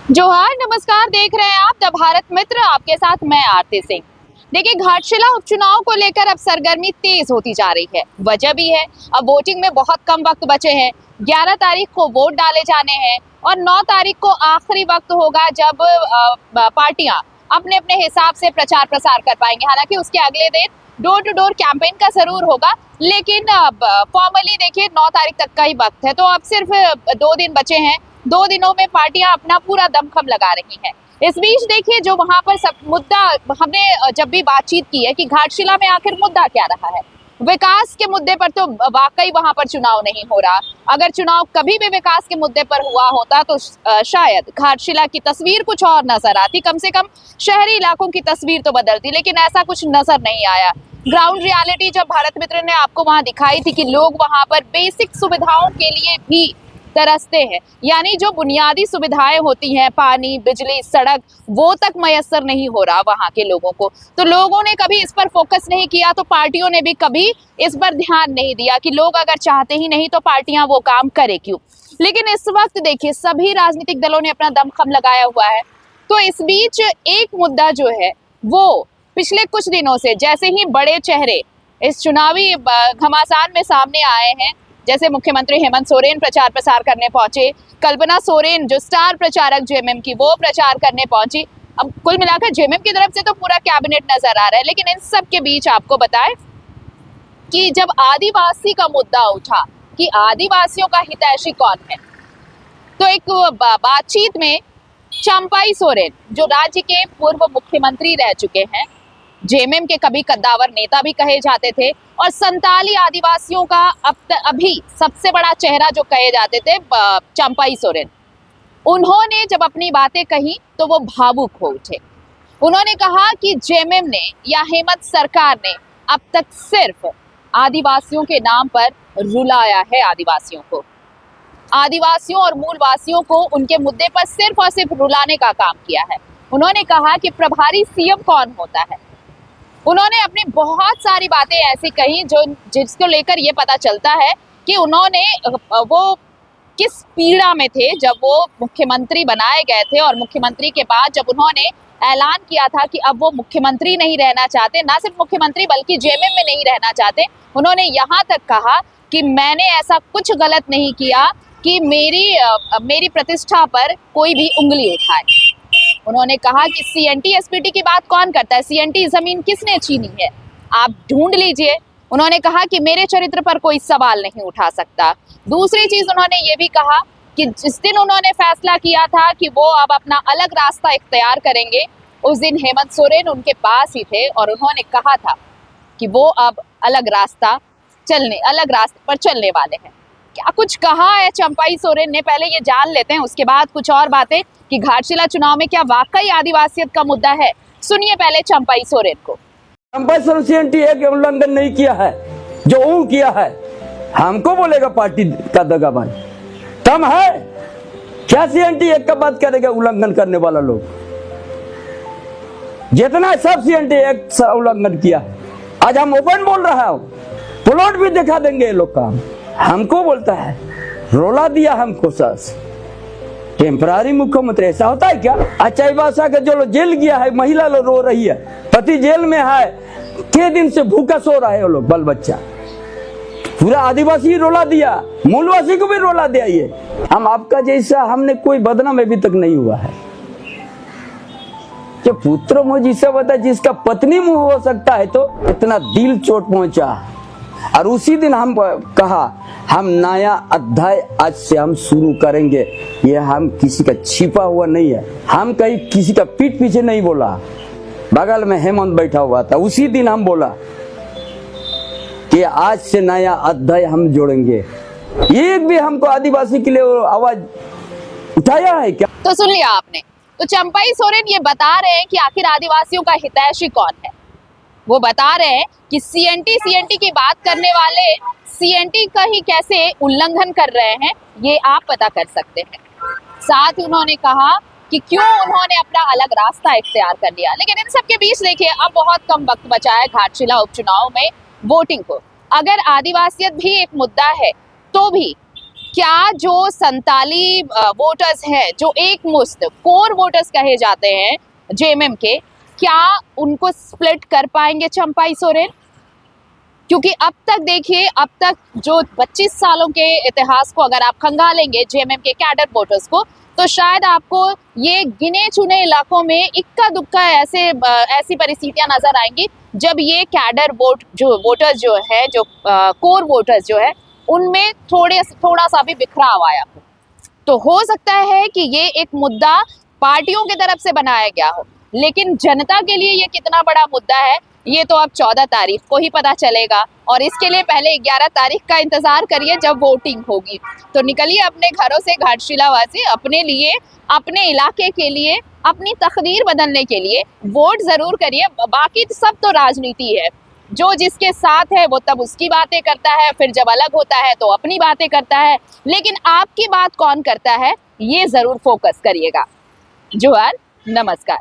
जोहार, नमस्कार। देख रहे हैं आप द भारत मित्र, आपके साथ मैं आरती सिंह। देखिए, घाटशिला उपचुनाव को लेकर अब सरगर्मी तेज होती जा रही है। वजह भी है, अब वोटिंग में बहुत कम वक्त बचे हैं। 11 तारीख को वोट डाले जाने हैं और 9 तारीख को आखिरी वक्त होगा जब पार्टियां अपने अपने हिसाब से प्रचार प्रसार कर पाएंगे। हालांकि उसके अगले दिन डोर टू डोर कैंपेन का जरूर होगा, लेकिन अब फॉर्मली देखिए 9 तारीख तक का ही वक्त है, तो अब सिर्फ 2 दिन बचे हैं। 2 दिनों में पार्टियां अपना पूरा दमखम लगा रही हैं। इस बीच देखिए, जो वहां पर सब मुद्दा हमने जब भी बातचीत की है कि घाटशिला में आखिर मुद्दा क्या रहा है, विकास के मुद्दे पर तो वाकई वहां पर चुनाव नहीं हो रहा। अगर चुनाव कभी भी विकास के मुद्दे पर हुआ होता तो शायद घाटशिला की तस्वीर कुछ और नजर आती, कम से कम शहरी इलाकों की तस्वीर तो बदलती, लेकिन ऐसा कुछ नजर नहीं आया। ग्राउंड रियलिटी जब भारत मित्र ने आपको वहां दिखाई थी कि लोग वहां पर बेसिक सुविधाओं के लिए भी तरसते हैं, यानी जो बुनियादी सुविधाएं होती हैं, पानी, बिजली, सड़क, वो तक मयसर नहीं हो रहा वहां के लोगों को। तो लोगों ने कभी इस पर फोकस नहीं किया, तो पार्टियों ने भी कभी इस पर ध्यान नहीं दिया कि लोग अगर चाहते ही नहीं तो पार्टियां वो काम करे क्यों। लेकिन इस वक्त देखिए, सभी राजनीतिक दलों ने अपना दमखम लगाया हुआ है। तो इस बीच एक मुद्दा जो है वो पिछले कुछ दिनों से जैसे ही बड़े चेहरे इस चुनावी घमासान में सामने आए हैं, जैसे मुख्यमंत्री हेमंत सोरेन प्रचार प्रसार करने पहुंचे, कल्पना सोरेन जो स्टार प्रचारक जेएमएम की, वो प्रचार करने पहुंची। अब कुल मिलाकर जेएमएम की तरफ से तो पूरा कैबिनेट नजर आ रहा है, लेकिन इन सब के बीच आपको बताएं कि जब आदिवासी का मुद्दा उठा कि आदिवासियों का हितैषी कौन है, तो एक बातचीत में चंपाई सोरेन जो राज्य के पूर्व मुख्यमंत्री रह चुके हैं, जेएमएम के कभी कद्दावर नेता भी कहे जाते थे, और संताली आदिवासियों का अभी सबसे बड़ा चेहरा जो कहे जाते थे चंपाई सोरेन, उन्होंने जब अपनी बातें कही तो वो भावुक हो उठे। उन्होंने कहा कि जेएमएम ने या हेमंत सरकार ने अब तक सिर्फ आदिवासियों के नाम पर रुलाया है आदिवासियों को, आदिवासियों और मूलवासियों को उनके मुद्दे पर सिर्फ और सिर्फ रुलाने का काम किया है। उन्होंने कहा कि प्रभारी सीएम कौन होता है। उन्होंने अपनी बहुत सारी बातें ऐसी कही जो जिसको लेकर ये पता चलता है कि उन्होंने वो किस पीड़ा में थे जब वो मुख्यमंत्री बनाए गए थे, और मुख्यमंत्री के बाद जब उन्होंने ऐलान किया था कि अब वो मुख्यमंत्री नहीं रहना चाहते, ना सिर्फ मुख्यमंत्री बल्कि जेएमएम में नहीं रहना चाहते, उन्होंने यहाँ तक कहा कि मैंने ऐसा कुछ गलत नहीं किया कि मेरी प्रतिष्ठा पर कोई भी उंगली उठाए। उन्होंने कहा कि सीएनटी एसपीटी की बात कौन करता है, सीएनटी जमीन किसने छीनी है, आप ढूंढ लीजिए। उन्होंने कहा कि मेरे चरित्र पर कोई सवाल नहीं उठा सकता। दूसरी चीज उन्होंने ये भी कहा कि जिस दिन उन्होंने फैसला किया था कि वो अब अपना अलग रास्ता इख्तियार करेंगे, उस दिन हेमंत सोरेन उनके पास ही थे और उन्होंने कहा था कि वो अब अलग रास्ते पर चलने वाले हैं। क्या कुछ कहा है चंपाई सोरेन ने, पहले ये जान लेते हैं, उसके बाद कुछ और बातें कि घाटशिला चुनाव में क्या वाकई आदिवासियत का मुद्दा है। सुनिए पहले चंपाई सोरेन को। चंपाई सोरेन सीएनटी के उल्लंघन नहीं किया है, जो वो किया है हमको बोलेगा पार्टी का दगाबाज कम है क्या? सीएनटी एक का बात करेगा उल्लंघन करने वाला लोग, जितना सब सीएनटी एक उल्लंघन किया है। आज हम ओपन बोल रहा हूं, प्लॉट भी दिखा देंगे ये लोग का। हमको बोलता है रोला दिया हमको सस टेम्परारी मुख्यमंत्री, ऐसा होता है क्या? अच्छा भाषा का जो जेल गया है, महिला लोग रो रही है, पति जेल में है, 6 दिन से भूखा सो रहा है वो लोग, बाल बच्चा। पूरा आदिवासी रोला दिया, मूलवासी को भी रोला दिया। ये हम आपका जैसा हमने कोई बदनाम अभी तक नहीं हुआ है। जो पुत्र मुझ जिसे बता जिसका पत्नी मुंह हो सकता है, तो इतना दिल चोट पहुंचा। और उसी दिन हम कहा हम नया अध्याय आज से हम शुरू करेंगे। ये हम किसी का छिपा हुआ नहीं है, हम कहीं किसी का पीठ पीछे नहीं बोला। बगल में हेमंत बैठा हुआ था, उसी दिन हम बोला कि आज से नया अध्याय हम जोड़ेंगे। एक भी हमको आदिवासी के लिए आवाज उठाया है क्या? तो सुन लिया आपने। तो चंपाई सोरेन ये बता रहे हैं कि आखिर आदिवासियों का हितैषी कौन है। वो बता रहे हैं कि सीएनटी की बात करने वाले सीएनटी का ही कैसे उल्लंघन कर रहे हैं, ये आप पता कर सकते हैं। साथ ही उन्होंने कहा कि क्यों उन्होंने अपना अलग रास्ता इख्तियार कर लिया। लेकिन इन सब के बीच देखिए, अब बहुत कम वक्त बचा है घाटशिला उपचुनाव में वोटिंग को। अगर आदिवासियत भी एक मुद्दा है, तो भी क्या जो संताली वोटर्स हैं, जो एक मुश्त कोर वोटर्स कहे जाते हैं जेएमएम के, क्या उनको स्प्लिट कर पाएंगे चंपाई सोरेन? क्योंकि अब तक देखिए, अब तक जो 25 सालों के इतिहास को अगर आप खंगालेंगे जेएमएम के कैडर वोटर्स को, तो शायद आपको ये गिने चुने इलाकों में इक्का दुक्का ऐसी परिस्थितियां नजर आएंगी जब ये कैडर वोटर्स जो है, जो कोर वोटर्स जो है, उनमें थोड़ा सा भी बिखराव आया हो। तो हो सकता है कि ये एक मुद्दा पार्टियों की तरफ से बनाया गया हो, लेकिन जनता के लिए ये कितना बड़ा मुद्दा है, ये तो अब 14 तारीख को ही पता चलेगा। और इसके लिए पहले 11 तारीख का इंतजार करिए जब वोटिंग होगी। तो निकलिए अपने घरों से घाटशिला वासी, अपने लिए, अपने इलाके के लिए, अपनी तकदीर बदलने के लिए वोट जरूर करिए। बाकी सब तो राजनीति है, जो जिसके साथ है वो तब उसकी बातें करता है, फिर जब अलग होता है तो अपनी बातें करता है, लेकिन आपकी बात कौन करता है, ये जरूर फोकस करिएगा। जोहार, नमस्कार।